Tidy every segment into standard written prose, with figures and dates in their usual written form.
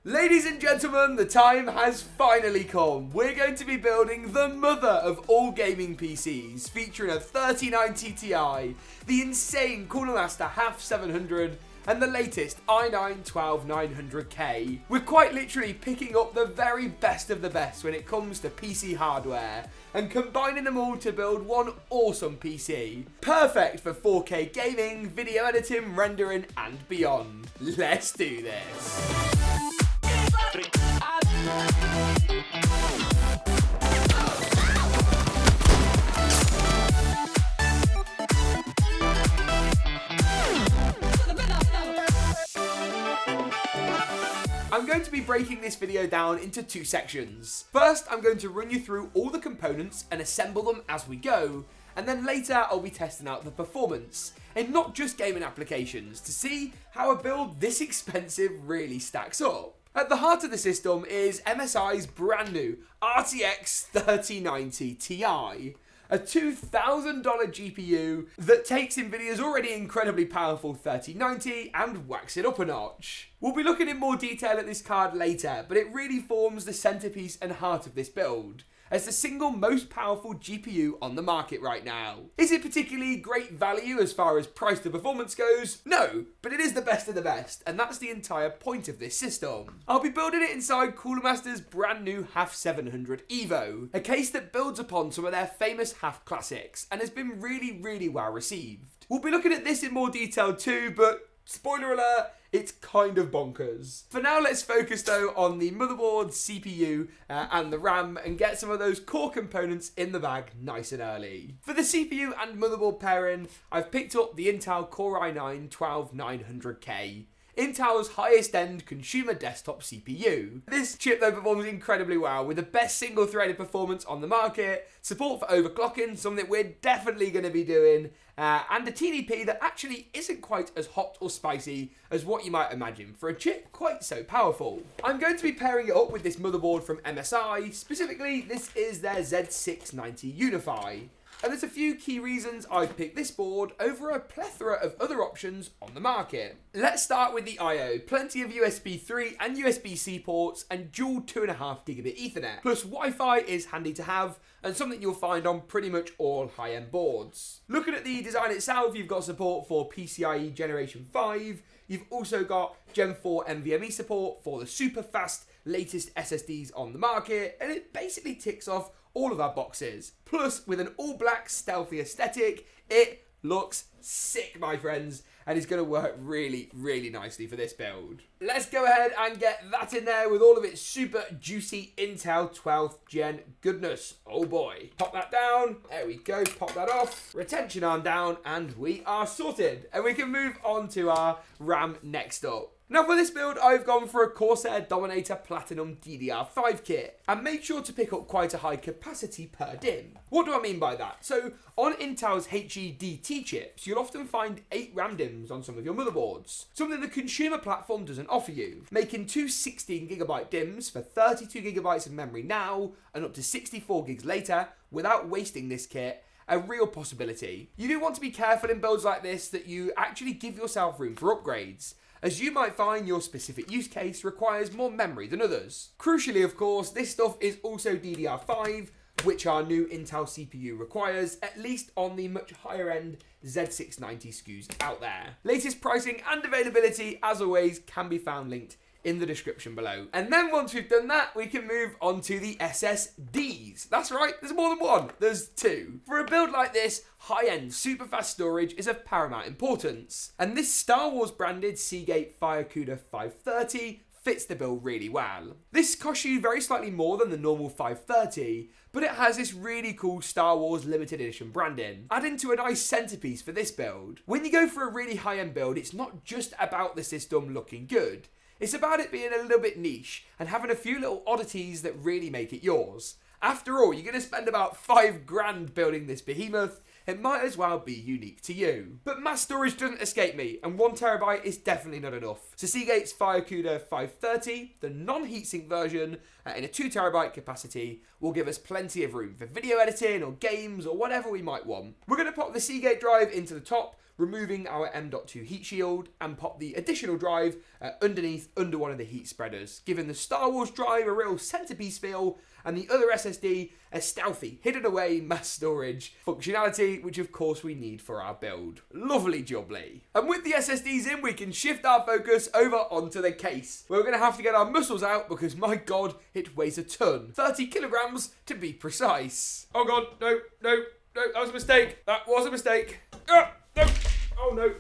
Ladies and gentlemen, the time has finally come. We're going to be building the mother of all gaming PCs, featuring a 3090 Ti, the insane Cooler Master HAF 700, and the latest i9-12900K. We're quite literally picking up the very best of the best when it comes to PC hardware, and combining them all to build one awesome PC. Perfect for 4K gaming, video editing, rendering, and beyond. Let's do this. I'm going to be breaking this video down into two sections. First, I'm going to run you through all the components and assemble them as we go, and then later I'll be testing out the performance, and not just gaming applications, to see how a build this expensive really stacks up. At the heart of the system is MSI's brand new RTX 3090 Ti. A $2,000 GPU that takes Nvidia's already incredibly powerful 3090 and whacks it up a notch. We'll be looking in more detail at this card later, but it really forms the centerpiece and heart of this build, as the single most powerful GPU on the market right now. Is it particularly great value as far as price to performance goes? No, but it is the best of the best, and that's the entire point of this system. I'll be building it inside Cooler Master's brand new HAF 700 Evo, a case that builds upon some of their famous HAF classics, and has been really well received. We'll be looking at this in more detail too, but spoiler alert, it's kind of bonkers. For now, let's focus though on the motherboard, CPU, and the RAM, and get some of those core components in the bag nice and early. For the CPU and motherboard pairing, I've picked up the Intel Core i9-12900K. Intel's highest end consumer desktop CPU. This chip though performs incredibly well with the best single threaded performance on the market, support for overclocking, something that we're definitely going to be doing, and a TDP that actually isn't quite as hot or spicy as what you might imagine for a chip quite so powerful. I'm going to be pairing it up with this motherboard from MSI, specifically this is their Z690 Unify. And there's a few key reasons I've picked this board over a plethora of other options on the market. Let's start with the I/O. Plenty of USB 3 and USB-C ports and dual 2.5 gigabit Ethernet. Plus Wi-Fi is handy to have and something you'll find on pretty much all high-end boards. Looking at the design itself, you've got support for PCIe Generation 5. You've also got Gen 4 NVMe support for the super fast latest SSDs on the market, and it basically ticks off all of our boxes. Plus, with an all-black stealthy aesthetic, it looks sick, my friends, and is going to work really nicely for this build. Let's go ahead and get that in there with all of its super juicy Intel 12th gen goodness. Oh boy. Pop that down. There we go. Pop that off. Retention arm down, and we are sorted. And we can move on to our RAM next up. Now for this build, I've gone for a Corsair Dominator Platinum DDR5 kit, and made sure to pick up quite a high capacity per DIMM. What do I mean by that? So on Intel's HEDT chips, you'll often find 8 RAM DIMMs on some of your motherboards, something the consumer platform doesn't offer you, making two 16GB DIMMs for 32GB of memory now, and up to 64 gigs later, without wasting this kit, a real possibility. You do want to be careful in builds like this that you actually give yourself room for upgrades, as you might find your specific use case requires more memory than others. Crucially, of course, this stuff is also DDR5, which our new Intel CPU requires, at least on the much higher end Z690 SKUs out there. Latest pricing and availability, as always, can be found linked in the description below. And then once we've done that, we can move on to the SSDs. That's right, there's more than one, there's two. For a build like this, high-end super fast storage is of paramount importance. And this Star Wars branded Seagate Firecuda 530 fits the bill really well. This costs you very slightly more than the normal 530, but it has this really cool Star Wars limited edition branding, adding to a nice centerpiece for this build. When you go for a really high-end build, it's not just about the system looking good. It's about it being a little bit niche and having a few little oddities that really make it yours. After all, you're going to spend about $5,000 building this behemoth. It might as well be unique to you. But mass storage doesn't escape me, and 1TB is definitely not enough. So Seagate's Firecuda 530, the non-heatsink version, in a 2TB capacity, will give us plenty of room for video editing or games or whatever we might want. We're going to pop the Seagate drive into the top, removing our M.2 heat shield and pop the additional drive underneath under one of the heat spreaders, giving the Star Wars drive a real centerpiece feel and the other SSD a stealthy, hidden away mass storage functionality, which of course we need for our build. Lovely jubbly. And with the SSDs in, we can shift our focus over onto the case. We're going to have to get our muscles out because, my god, it weighs a ton. 30 kilograms to be precise. Oh god, no, that was a mistake. That was a mistake. No. Oh no.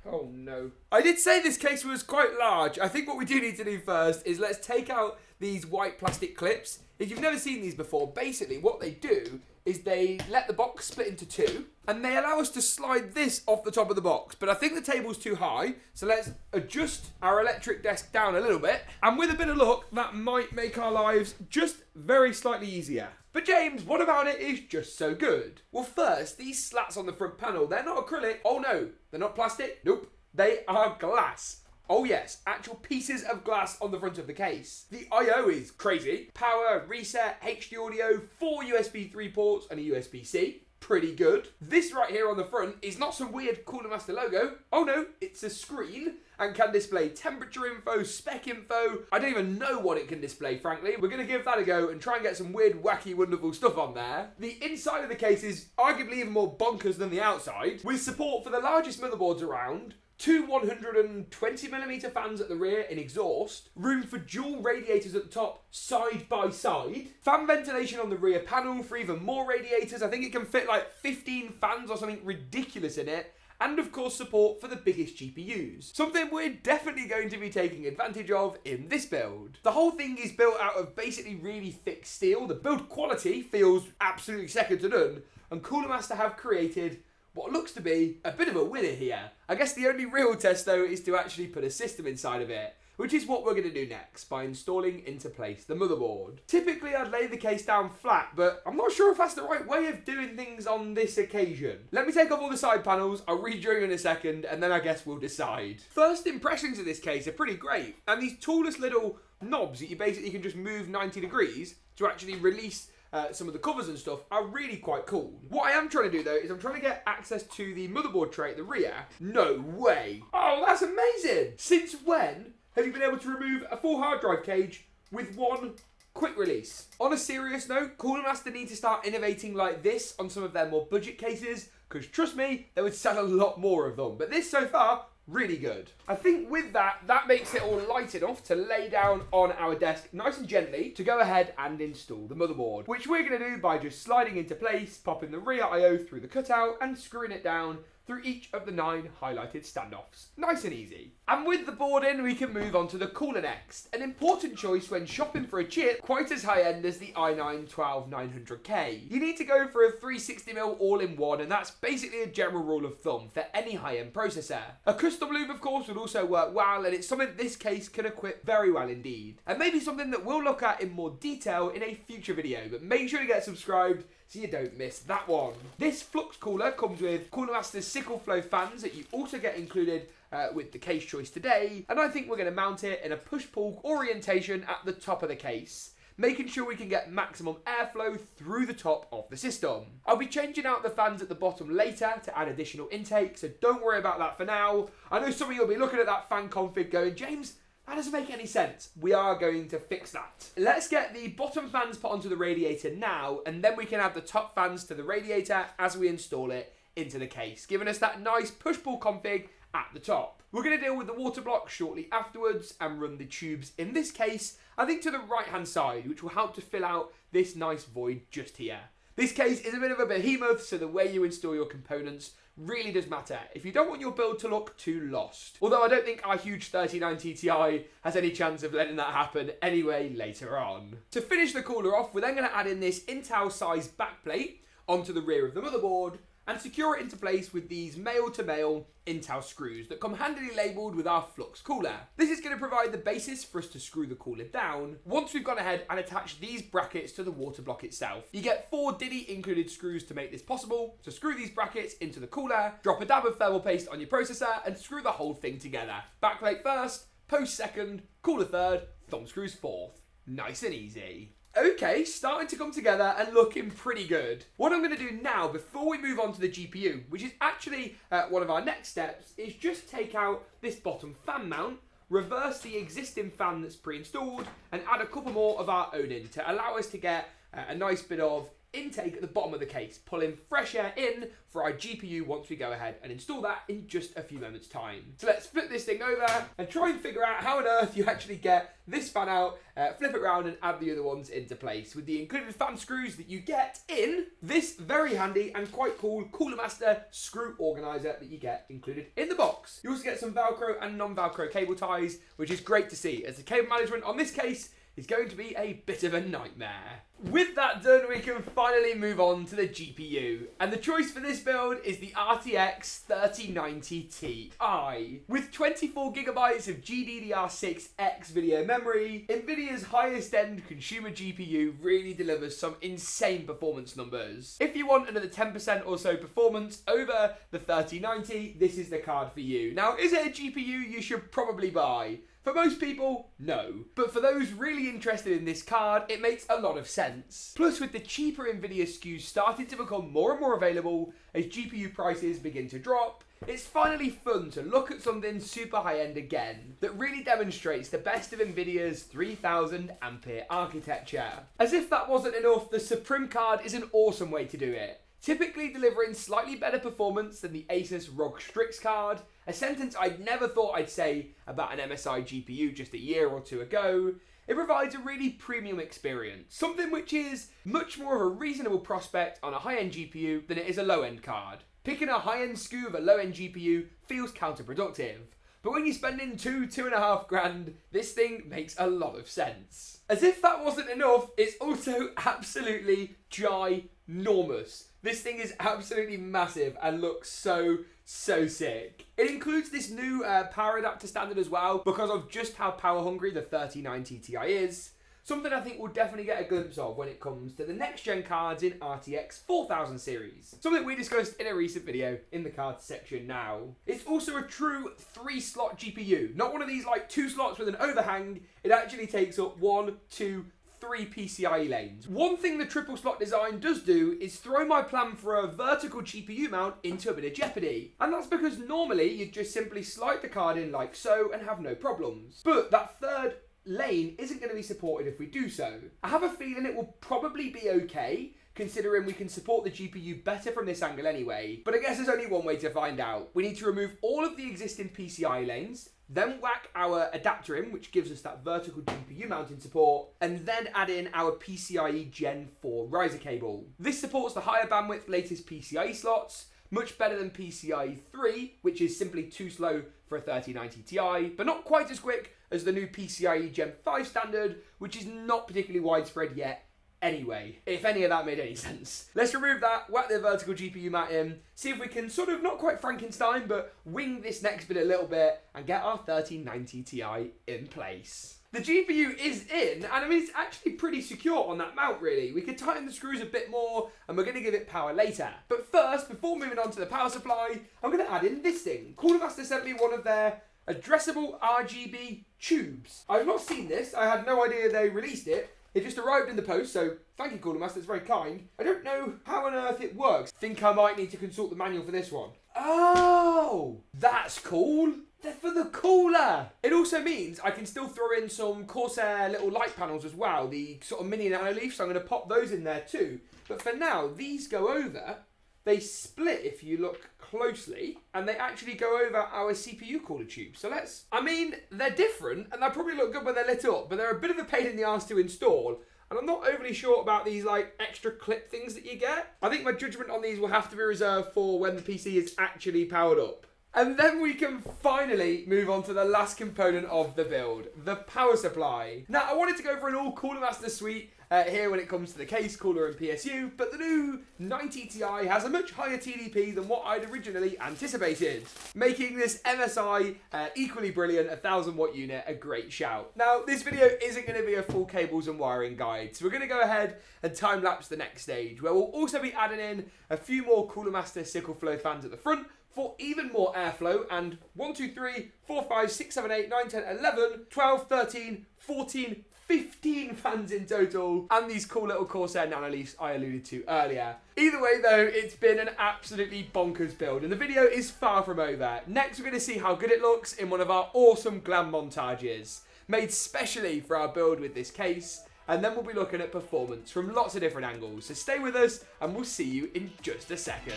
Oh no. I did say this case was quite large. I think what we do need to do first is let's take out these white plastic clips. If you've never seen these before, basically what they do is they let the box split into two and they allow us to slide this off the top of the box. But I think the table's too high, so let's adjust our electric desk down a little bit. And with a bit of luck, that might make our lives just very slightly easier. But James, what about it is just so good? Well, first, these slats on the front panel, they're not acrylic. Oh no, they're not plastic. Nope, they are glass. Oh yes, actual pieces of glass on the front of the case. The I/O is crazy. Power, reset, HD audio, 4 USB 3 ports and a USB-C. Pretty good. This right here on the front is not some weird Cooler Master logo. Oh no, it's a screen and can display temperature info, spec info. I don't even know what it can display, frankly. We're going to give that a go and try and get some weird, wacky, wonderful stuff on there. The inside of the case is arguably even more bonkers than the outside, with support for the largest motherboards around, 2 120mm fans at the rear in exhaust, room for dual radiators at the top side by side, fan ventilation on the rear panel for even more radiators. I think it can fit like 15 fans or something ridiculous in it, and of course support for the biggest GPUs. Something we're definitely going to be taking advantage of in this build. The whole thing is built out of basically really thick steel. The build quality feels absolutely second to none, and Cooler Master have created what looks to be a bit of a winner here. I guess the only real test though is to actually put a system inside of it, which is what we're going to do next by installing into place the motherboard. Typically I'd lay the case down flat, but I'm not sure if that's the right way of doing things on this occasion. Let me take off all the side panels, I'll redraw you in a second, and then I guess we'll decide. First impressions of this case are pretty great, and these tallest little knobs that you basically can just move 90 degrees to actually release some of the covers and stuff are really quite cool. What I am trying to do though is I'm trying to get access to the motherboard tray at the rear. No way. Oh, that's amazing. Since when have you been able to remove a full hard drive cage with one quick release? On a serious note, Cooler Master need to start innovating like this on some of their more budget cases, because trust me, they would sell a lot more of them. But this so far, really good. I think with that makes it all light enough to lay down on our desk nice and gently to go ahead and install the motherboard, which we're going to do by just sliding into place, popping the rear I/O through the cutout and screwing it down through each of the 9 highlighted standoffs. Nice and easy. And with the board in, we can move on to the cooler next. An important choice when shopping for a chip quite as high-end as the i9 12900K. You need to go for a 360mm all-in-one, and that's basically a general rule of thumb for any high-end processor. A custom loop, of course, would also work well, and it's something this case can equip very well indeed. And maybe something that we'll look at in more detail in a future video, but make sure to get subscribed so you don't miss that one. This Flux cooler comes with Cooler Master's sickle flow fans that you also get included with the case choice today, and I think we're going to mount it in a push-pull orientation at the top of the case, making sure we can get maximum airflow through the top of the system. I'll be changing out the fans at the bottom later to add additional intake, so don't worry about that for now. I know some of you will be looking at that fan config going, James, that doesn't make any sense. We are going to fix that. Let's get the bottom fans put onto the radiator now, and then we can add the top fans to the radiator as we install it into the case, giving us that nice push-pull config at the top. We're going to deal with the water block shortly afterwards and run the tubes, in this case, I think to the right-hand side, which will help to fill out this nice void just here. This case is a bit of a behemoth, so the way you install your components really does matter if you don't want your build to look too lost. Although I don't think our huge 3090 Ti has any chance of letting that happen anyway later on. To finish the cooler off, we're then going to add in this Intel-sized backplate onto the rear of the motherboard and secure it into place with these male-to-male Intel screws that come handily labelled with our Flux cooler. This is going to provide the basis for us to screw the cooler down once we've gone ahead and attached these brackets to the water block itself. You get 4 Diddy included screws to make this possible, so screw these brackets into the cooler, drop a dab of thermal paste on your processor and screw the whole thing together. Backplate first, post second, cooler third, thumb screws fourth. Nice and easy. Okay, starting to come together and looking pretty good. What I'm going to do now, before we move on to the GPU, which is actually one of our next steps, is just take out this bottom fan mount, reverse the existing fan that's pre-installed, and add a couple more of our own in to allow us to get a nice bit of intake at the bottom of the case, pulling fresh air in for our GPU once we go ahead and install that in just a few moments time. So let's flip this thing over and try and figure out how on earth you actually get this fan out, flip it around and add the other ones into place with the included fan screws that you get in this very handy and quite cool Cooler Master screw organizer that you get included in the box. You also get some Velcro and non-Velcro cable ties, which is great to see as the cable management on this case is going to be a bit of a nightmare. With that done, we can finally move on to the GPU. And the choice for this build is the RTX 3090 Ti. With 24GB of GDDR6X video memory, Nvidia's highest end consumer GPU really delivers some insane performance numbers. If you want another 10% or so performance over the 3090, this is the card for you. Now, is it a GPU you should probably buy? For most people, no. But for those really interested in this card, it makes a lot of sense. Plus, with the cheaper Nvidia SKUs starting to become more and more available as GPU prices begin to drop, it's finally fun to look at something super high-end again that really demonstrates the best of Nvidia's 3000 ampere architecture. As if that wasn't enough, the Suprim card is an awesome way to do it. Typically delivering slightly better performance than the Asus ROG Strix card, a sentence I'd never thought I'd say about an MSI GPU just a year or two ago. It provides a really premium experience, something which is much more of a reasonable prospect on a high-end GPU than it is a low-end card. Picking a high-end SKU of a low-end GPU feels counterproductive, but when you're spending $2.5 grand, this thing makes a lot of sense. As if that wasn't enough, it's also absolutely ginormous. This thing is absolutely massive and looks so sick. It includes this new power adapter standard as well because of just how power hungry the 3090 Ti is. Something I think we'll definitely get a glimpse of when it comes to the next gen cards in RTX 4000 series. Something we discussed in a recent video in the cards section now. It's also a true 3-slot GPU. Not one of these like 2 slots with an overhang. It actually takes up 1, 2, 3 PCIe lanes. One thing the triple slot design does do is throw my plan for a vertical GPU mount into a bit of jeopardy. And that's because normally you'd just simply slide the card in like so and have no problems. But that third lane isn't going to be supported if we do so. I have a feeling it will probably be okay, considering we can support the GPU better from this angle anyway. But I guess there's only one way to find out. We need to remove all of the existing PCIe lanes, then whack our adapter in, which gives us that vertical GPU mounting support, and then add in our PCIe Gen 4 riser cable. This supports the higher bandwidth latest PCIe slots, much better than PCIe 3, which is simply too slow for a 3090 Ti, but not quite as quick as the new PCIe Gen 5 standard, which is not particularly widespread yet anyway, if any of that made any sense. Let's remove that, whack the vertical GPU mount in, see if we can sort of, not quite Frankenstein, but wing this next bit a little bit and get our 3090 Ti in place. The GPU is in, and I mean, it's actually pretty secure on that mount, really. We could tighten the screws a bit more, and we're going to give it power later. But first, before moving on to the power supply, I'm going to add in this thing. Cooler Master sent me one of their addressable RGB tubes. I've not seen this. I had no idea they released it. It just arrived in the post, so thank you, Cooler Master, it's very kind. I don't know how on earth it works. Think I might need to consult the manual for this one. Oh, that's cool. They're for the cooler. It also means I can still throw in some Corsair little light panels as well, the sort of mini nano leaf, so I'm going to pop those in there too. But for now, these go over. They split if you look closely, and they actually go over our CPU cooler tube. So I mean, they're different, and they'll probably look good when they're lit up, but they're a bit of a pain in the arse to install, and I'm not overly sure about these like extra clip things that you get. I think my judgment on these will have to be reserved for when the PC is actually powered up. And then we can finally move on to the last component of the build, the power supply. Now, I wanted to go for an all Cooler Master suite here when it comes to the case, cooler and PSU, but the new 90 Ti has a much higher TDP than what I'd originally anticipated, making this MSI equally brilliant 1000 watt unit a great shout. Now, this video isn't going to be a full cables and wiring guide, so we're going to go ahead and time-lapse the next stage, where we'll also be adding in a few more Cooler Master sickle flow fans at the front for even more airflow, and 1, 2, 3, 4, 5, 6, 7, 8, 9, 10, 11, 12, 13, 14, 15 fans in total, and these cool little Corsair Nanoleafs I alluded to earlier. Either way though, it's been an absolutely bonkers build, and the video is far from over. Next we're going to see how good it looks in one of our awesome glam montages, made specially for our build with this case, and then we'll be looking at performance from lots of different angles. So stay with us, and we'll see you in just a second.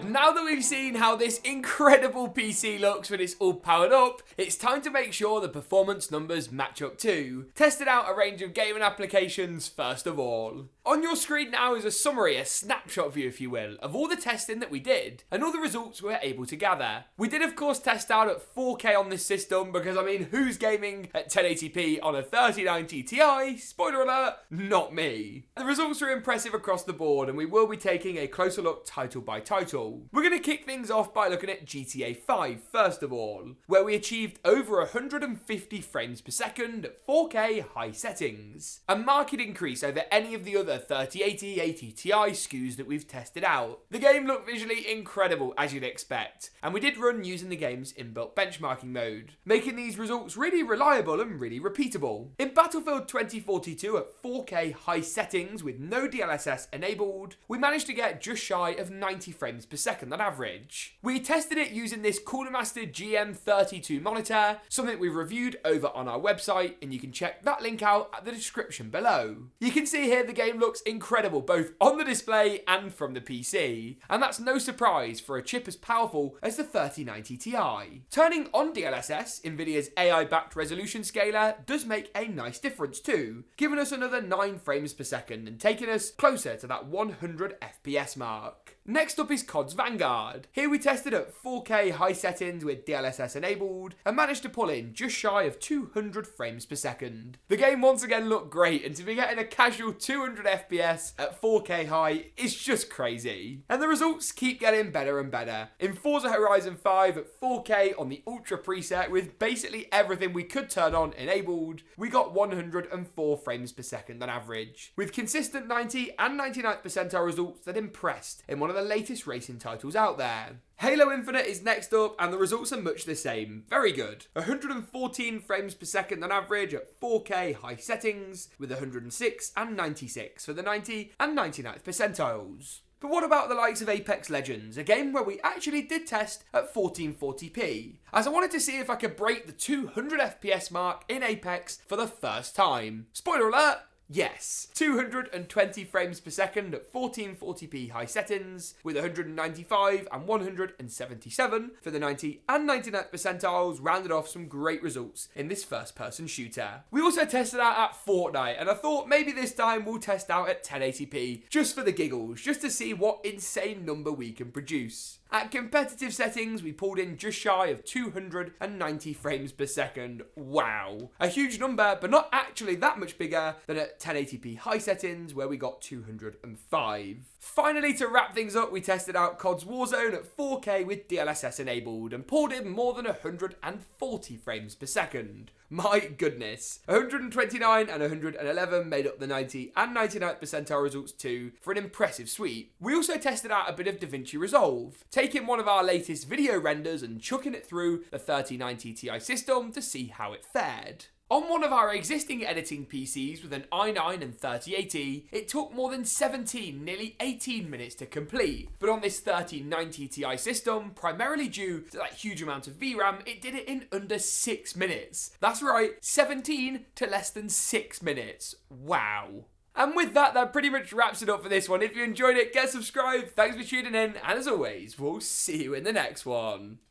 Now that we've seen how this incredible PC looks when it's all powered up, it's time to make sure the performance numbers match up too. Tested out a range of gaming applications first of all. On your screen now is a summary, a snapshot view if you will, of all the testing that we did and all the results we were able to gather. We did of course test out at 4K on this system because I mean, who's gaming at 1080p on a 3090 Ti? Spoiler alert, not me. The results are impressive across the board and we will be taking a closer look title by title. We're going to kick things off by looking at GTA 5 first of all, where we achieved over 150 frames per second at 4K high settings. A marked increase over any of the other 3080, 80 Ti SKUs that we've tested out. The game looked visually incredible as you'd expect, and we did run using the game's inbuilt benchmarking mode, making these results really reliable and really repeatable. In Battlefield 2042 at 4K high settings with no DLSS enabled, we managed to get just shy of 90 frames per second on average. We tested it using this Cooler Master GM32 monitor, something we've reviewed over on our website, and you can check that link out at the description below. You can see here the game looks incredible both on the display and from the PC, and that's no surprise for a chip as powerful as the 3090 Ti. Turning on DLSS, Nvidia's AI-backed resolution scaler, does make a nice difference too, giving us another 9 frames per second and taking us closer to that 100 FPS mark. Next up is COD's Vanguard. Here we tested at 4K high settings with DLSS enabled and managed to pull in just shy of 200 frames per second. The game once again looked great, and to be getting a casual 200 FPS at 4K high is just crazy. And the results keep getting better and better. In Forza Horizon 5 at 4K on the Ultra preset with basically everything we could turn on enabled, we got 104 frames per second on average, with consistent 90 and 99th percentile results that impressed in one of the latest racing titles out there. Halo Infinite is next up, and the results are much the same. Very good. 114 frames per second on average at 4K high settings, with 106 and 96 for the 90 and 99th percentiles. But what about the likes of Apex Legends, a game where we actually did test at 1440p, as I wanted to see if I could break the 200 FPS mark in Apex for the first time. Spoiler alert! Yes, 220 frames per second at 1440p high settings, with 195 and 177 for the 90 and 99th percentiles rounded off some great results in this first-person shooter. We also tested out at Fortnite, and I thought maybe this time we'll test out at 1080p, just for the giggles, just to see what insane number we can produce. At competitive settings, we pulled in just shy of 290 frames per second. Wow. A huge number, but not actually that much bigger than at 1080p high settings, where we got 205. Finally, to wrap things up, we tested out COD's Warzone at 4K with DLSS enabled and pulled in more than 140 frames per second. My goodness. 129 and 111 made up the 90 and 99th percentile results too, for an impressive sweep. We also tested out a bit of DaVinci Resolve, taking one of our latest video renders and chucking it through the 3090 Ti system to see how it fared. On one of our existing editing PCs with an i9 and 3080, it took more than 17, nearly 18 minutes to complete. But on this 3090 Ti system, primarily due to that huge amount of VRAM, it did it in under 6 minutes. That's right, 17 to less than 6 minutes. Wow. And with that, that pretty much wraps it up for this one. If you enjoyed it, get subscribed. Thanks for tuning in, and as always, we'll see you in the next one.